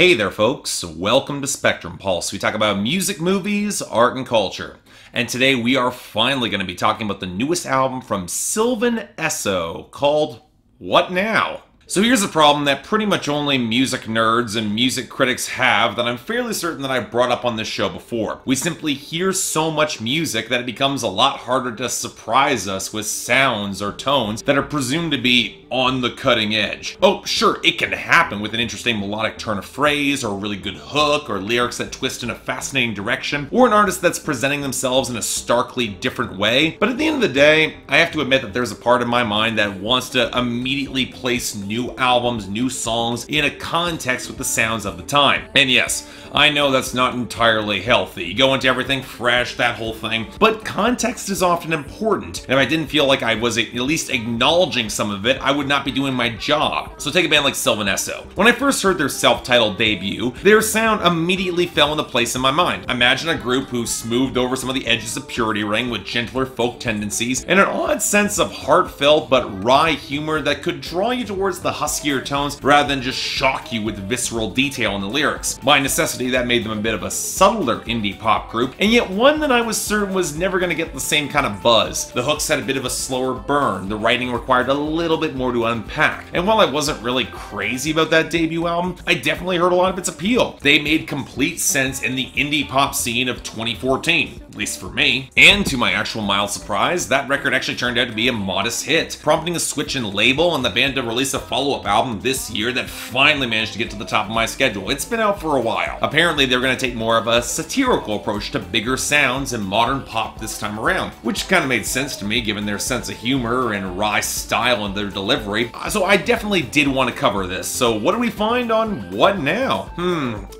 Hey there folks, welcome to Spectrum Pulse. We talk about music, movies, art, and culture. And today we are finally going to be talking about the newest album from Sylvan Esso called What Now? So here's a problem that pretty much only music nerds and music critics have that I'm fairly certain that I've brought up on this show before. We simply hear so much music that it becomes a lot harder to surprise us with sounds or tones that are presumed to be on the cutting edge. Oh, sure, it can happen with an interesting melodic turn of phrase, or a really good hook, or lyrics that twist in a fascinating direction, or an artist that's presenting themselves in a starkly different way. But at the end of the day, I have to admit that there's a part of my mind that wants to immediately place new albums, new songs in a context with the sounds of the time. And yes, I know that's not entirely healthy. You go into everything fresh, that whole thing. But context is often important. And if I didn't feel like I was at least acknowledging some of it, I would not be doing my job. So take a band like Sylvan Esso. When I first heard their self-titled debut, their sound immediately fell into place in my mind. Imagine a group who smoothed over some of the edges of Purity Ring with gentler folk tendencies and an odd sense of heartfelt but wry humor that could draw you towards the huskier tones rather than just shock you with visceral detail in the lyrics. By necessity, that made them a bit of a subtler indie pop group, and yet one that I was certain was never going to get the same kind of buzz. The hooks had a bit of a slower burn, the writing required a little bit more to unpack, and while I wasn't really crazy about that debut album, I definitely heard a lot of its appeal. They made complete sense in the indie pop scene of 2014. At least for me. And to my actual mild surprise, that record actually turned out to be a modest hit, prompting a switch in label and the band to release a follow-up album this year that finally managed to get to the top of my schedule. It's been out for a while. Apparently they're going to take more of a satirical approach to bigger sounds and modern pop this time around, which kind of made sense to me given their sense of humor and wry style in their delivery. So I definitely did want to cover this. So what do we find on What Now?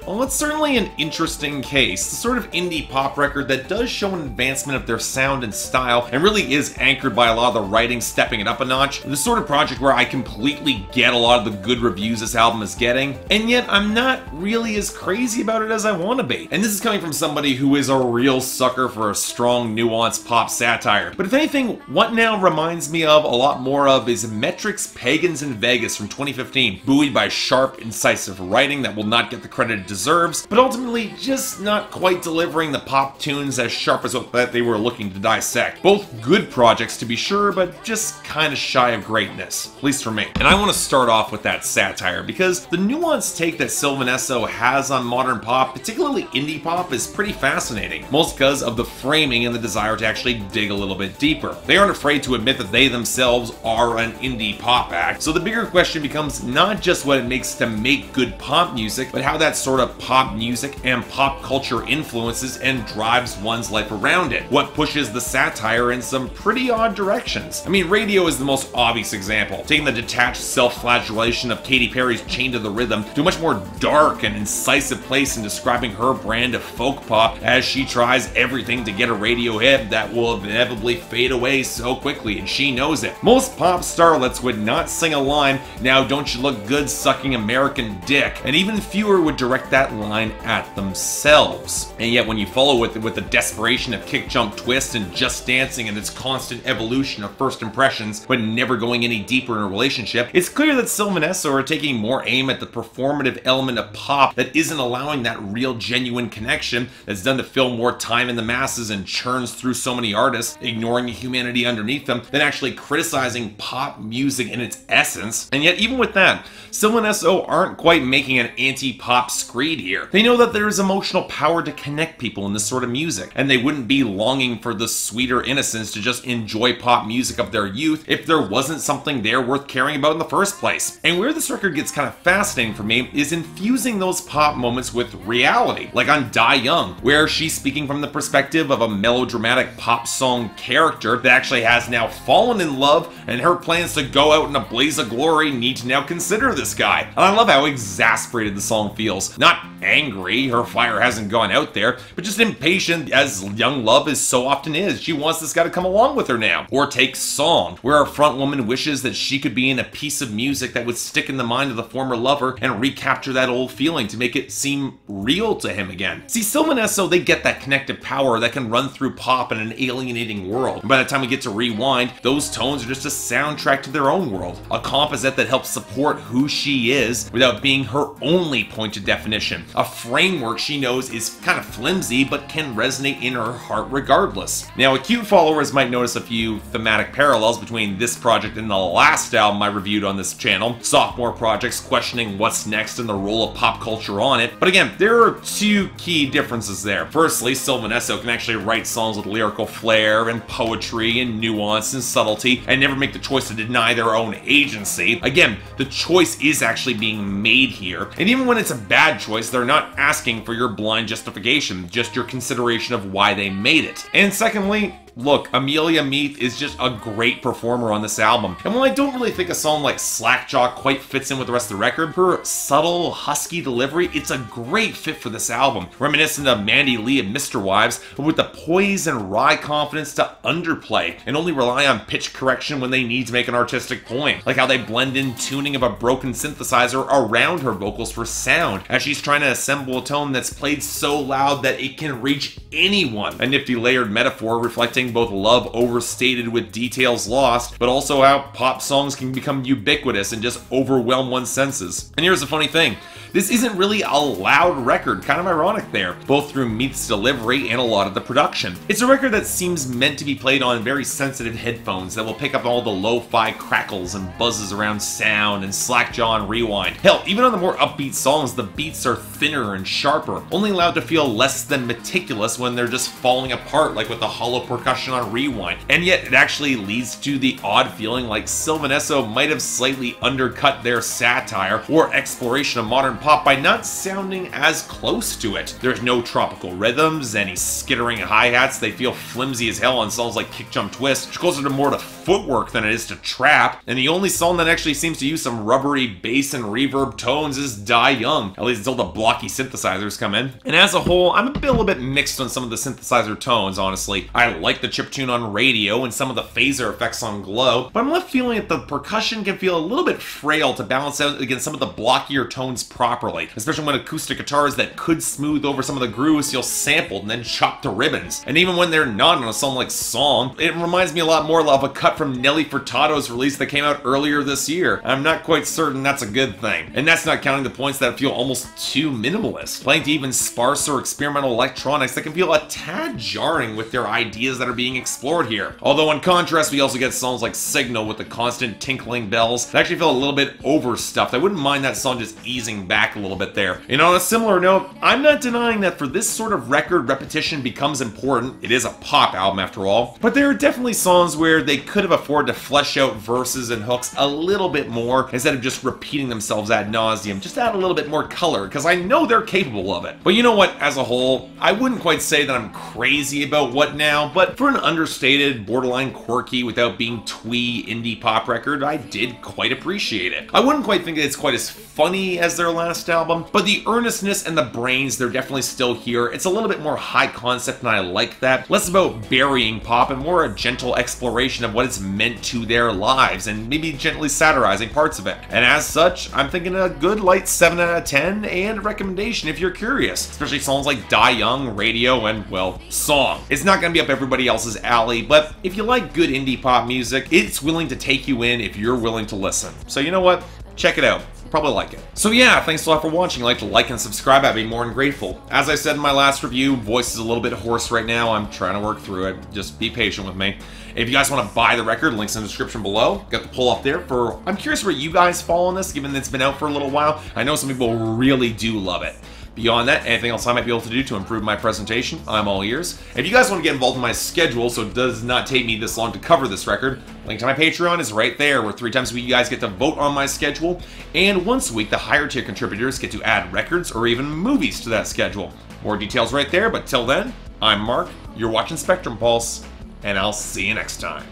Well, it's certainly an interesting case. The sort of indie pop record that does show an advancement of their sound and style and really is anchored by a lot of the writing stepping it up a notch. The sort of project where I completely get a lot of the good reviews this album is getting, and yet I'm not really as crazy about it as I want to be. And this is coming from somebody who is a real sucker for a strong, nuanced pop satire. But if anything, What Now reminds me of a lot more of is Metric's Pagans in Vegas from 2015, buoyed by sharp, incisive writing that will not get the credit it deserves, but ultimately just not quite delivering the pop tunes as sharp as what they were looking to dissect. Both good projects to be sure, but just kind of shy of greatness, at least for me. And I want to start off with that satire because the nuanced take that Sylvan Esso has on modern pop, particularly indie pop, is pretty fascinating, most because of the framing and the desire to actually dig a little bit deeper. They aren't afraid to admit that they themselves are an indie pop act, so the bigger question becomes not just what it makes to make good pop music, but how that sort of pop music and pop culture influences and drives one's life around it. What pushes the satire in some pretty odd directions. I mean, radio is the most obvious example, taking the detached self-flagellation of Katy Perry's Chained to the Rhythm to a much more dark and incisive place in describing her brand of folk pop as she tries everything to get a radio hit that will inevitably fade away so quickly, and she knows it. Most pop starlets would not sing a line, "Now don't you look good sucking American dick," and even fewer would direct that line at themselves. And yet when you follow it with the desperation of Kick Jump Twist and Just Dancing and its constant evolution of first impressions, but never going any deeper in a relationship, it's clear that Sylvan Esso are taking more aim at the performative element of pop that isn't allowing that real genuine connection that's done to fill more time in the masses and churns through so many artists, ignoring the humanity underneath them, than actually criticizing pop music in its essence. And yet even with that, Sylvan Esso aren't quite making an anti-pop screed here. They know that there is emotional power to connect people in this sort of music, and they wouldn't be longing for the sweeter innocence to just enjoy pop music of their youth if there wasn't something there worth caring about in the first place. And where this record gets kind of fascinating for me is infusing those pop moments with reality, like on Die Young, where she's speaking from the perspective of a melodramatic pop song character that actually has now fallen in love, and her plans to go out in a blaze of glory need to now consider this guy. And I love how exasperated the song feels. Not angry, her fire hasn't gone out there, but just impatient as young love is so often is. She wants this guy to come along with her now. Or take Song, where our front woman wishes that she could be in a piece of of music that would stick in the mind of the former lover and recapture that old feeling to make it seem real to him again. See, Sylvan Esso, they get that connective power that can run through pop in an alienating world. And by the time we get to Rewind, those tones are just a soundtrack to their own world, a composite that helps support who she is without being her only point of definition, a framework she knows is kind of flimsy but can resonate in her heart regardless. Now, acute followers might notice a few thematic parallels between this project and the last album I reviewed on this channel, sophomore projects questioning what's next and the role of pop culture on it. But again, there are two key differences there. Firstly, Sylvan Esso can actually write songs with lyrical flair and poetry and nuance and subtlety and never make the choice to deny their own agency. Again, the choice is actually being made here. And even when it's a bad choice, they're not asking for your blind justification, just your consideration of why they made it. And secondly, look, Amelia Meath is just a great performer on this album. And while I don't really think a song like Slackjaw quite fits in with the rest of the record, her subtle, husky delivery, it's a great fit for this album. Reminiscent of Mandy Lee and Mr. Wives, but with the poise and wry confidence to underplay and only rely on pitch correction when they need to make an artistic point. Like how they blend in tuning of a broken synthesizer around her vocals for sound, as she's trying to assemble a tone that's played so loud that it can reach anyone. A nifty layered metaphor reflecting both love overstated with details lost, but also how pop songs can become ubiquitous and just overwhelm one's senses. And here's the funny thing. This isn't really a loud record, kind of ironic there, both through Meath's delivery and a lot of the production. It's a record that seems meant to be played on very sensitive headphones that will pick up all the lo-fi crackles and buzzes around sound and Slackjaw and Rewind. Hell, even on the more upbeat songs, the beats are thinner and sharper, only allowed to feel less than meticulous when they're just falling apart like with the hollow percussion on Rewind. And yet it actually leads to the odd feeling like Sylvan Esso might have slightly undercut their satire or exploration of modern pop by not sounding as close to it. There's no tropical rhythms, any skittering hi-hats, they feel flimsy as hell on songs like Kick Jump Twist, which closer to more to footwork than it is to trap, and the only song that actually seems to use some rubbery bass and reverb tones is Die Young, at least until the blocky synthesizers come in. And as a whole, I'm a little bit mixed on some of the synthesizer tones, honestly. I like the chiptune on Radio and some of the phaser effects on Glow, but I'm left feeling that the percussion can feel a little bit frail to balance out against some of the blockier tones properly, especially when acoustic guitars that could smooth over some of the grooves feel sampled and then chopped to ribbons. And even when they're not on a song like Song, it reminds me a lot more of a cut from Nelly Furtado's release that came out earlier this year. I'm not quite certain that's a good thing. And that's not counting the points that feel almost too minimalist, playing to even sparser experimental electronics that can feel a tad jarring with their ideas that are being explored here. Although in contrast, we also get songs like Signal with the constant tinkling bells that actually feel a little bit overstuffed. I wouldn't mind that song just easing back a little bit there. And on a similar note, I'm not denying that for this sort of record, repetition becomes important. It is a pop album after all, but there are definitely songs where they could have afforded to flesh out verses and hooks a little bit more instead of just repeating themselves ad nauseum. Just add a little bit more color, because I know they're capable of it. But you know what, as a whole, I wouldn't quite say that I'm crazy about What Now, but for an understated, borderline quirky, without being twee indie pop record, I did quite appreciate it. I wouldn't quite think that it's quite as funny as their last album, but the earnestness and the brains, they're definitely still here. It's a little bit more high concept, and I like that. Less about burying pop and more a gentle exploration of what it's meant to their lives, and maybe gently satirizing parts of it. And as such, I'm thinking a good light 7 out of 10 and a recommendation if you're curious, especially songs like Die Young, Radio, and, well, Song. It's not gonna be up everybody else's alley, but if you like good indie pop music, it's willing to take you in if you're willing to listen. So you know what? Check it out. Probably like it. So yeah, thanks a lot for watching. Like to like and subscribe, I'd be more than grateful. As I said in my last review, voice is a little bit hoarse right now. I'm trying to work through it. Just be patient with me. If you guys want to buy the record, links in the description below. Got the poll up there for, I'm curious where you guys fall on this, given that it's been out for a little while. I know some people really do love it. Beyond that, anything else I might be able to do to improve my presentation, I'm all ears. If you guys want to get involved in my schedule so it does not take me this long to cover this record, link to my Patreon is right there, where 3 times a week you guys get to vote on my schedule, and once a week the higher tier contributors get to add records or even movies to that schedule. More details right there, but till then, I'm Mark, you're watching Spectrum Pulse, and I'll see you next time.